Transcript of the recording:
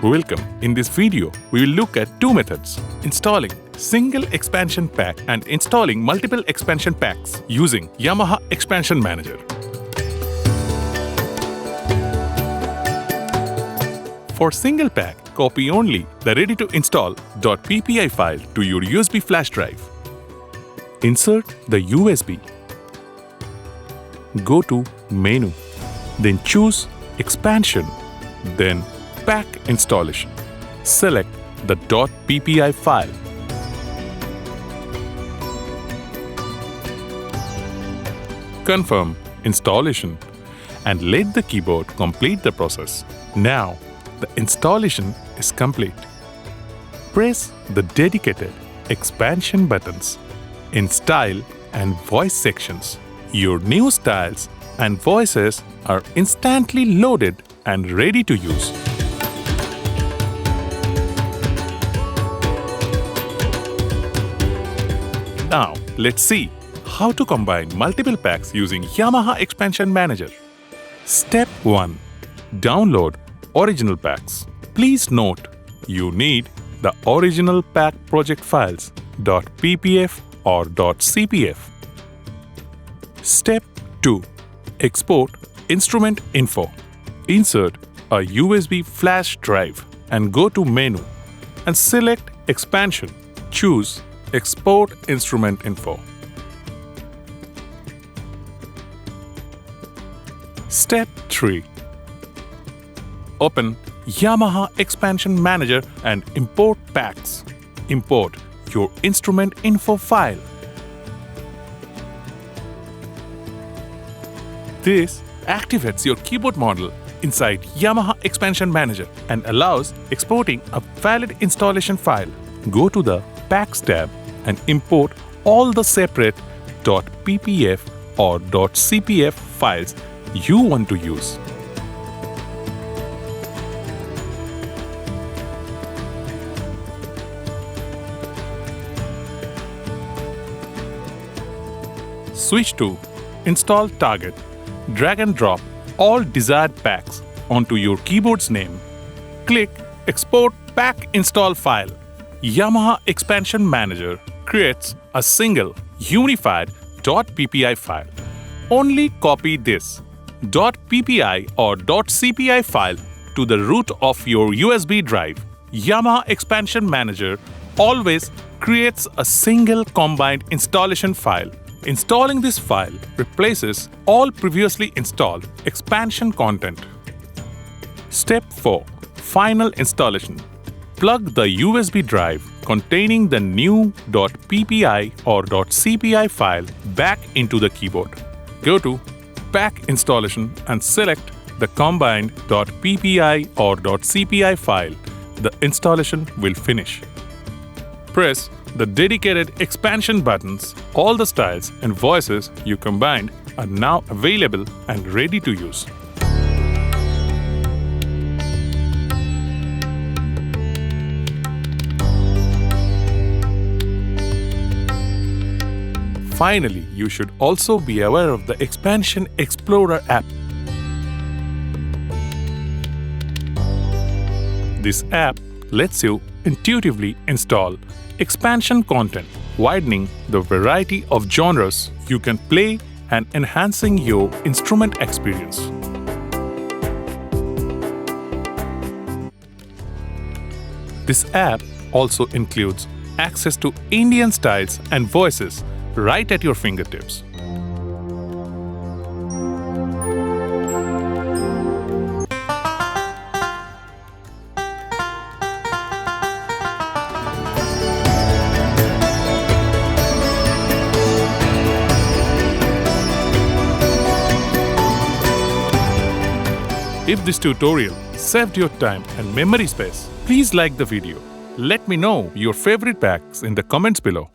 Welcome. In this video, we will look at two methods: installing single expansion pack and installing multiple expansion packs using Yamaha Expansion Manager. For single pack, copy only the ready-to-install .ppi file to your USB flash drive. Insert the USB. Go to Menu. Then choose Expansion. Then Pack Installation. Select the .ppi file. Confirm installation and let the keyboard complete the process. Now, the installation is complete. Press the dedicated expansion buttons in Style and Voice sections. Your new styles and voices are instantly loaded and ready to use. Now, let's see how to combine multiple packs using Yamaha Expansion Manager. Step 1. Download original packs. Please note, you need the original pack project files .ppf or .cpf. Step 2. Export instrument info. Insert a USB flash drive and go to Menu and select Expansion. Choose Export Instrument Info. Step 3. Open Yamaha Expansion Manager and import packs. Import your instrument info file. This activates your keyboard model inside Yamaha Expansion Manager and allows exporting a valid installation file. Go to the Packs tab and import all the separate .ppf or .cpf files you want to use. Switch to Install Target. Drag and drop all desired packs onto your keyboard's name. Click Export Pack Install File. Yamaha Expansion Manager creates a single, unified .ppi file. Only copy this .ppi or .cpi file to the root of your USB drive. Yamaha Expansion Manager always creates a single combined installation file. Installing this file replaces all previously installed expansion content. Step 4. Final installation. Plug the USB drive containing the new .ppi or .cpi file back into the keyboard. Go to Pack Installation and select the combined .ppi or .cpi file. The installation will finish. Press the dedicated expansion buttons. All the styles and voices you combined are now available and ready to use. Finally, you should also be aware of the Expansion Explorer app. This app lets you intuitively install expansion content, widening the variety of genres you can play and enhancing your instrument experience. This app also includes access to Indian styles and voices right at your fingertips. If this tutorial saved your time and memory space, please like the video. Let me know your favorite packs in the comments below.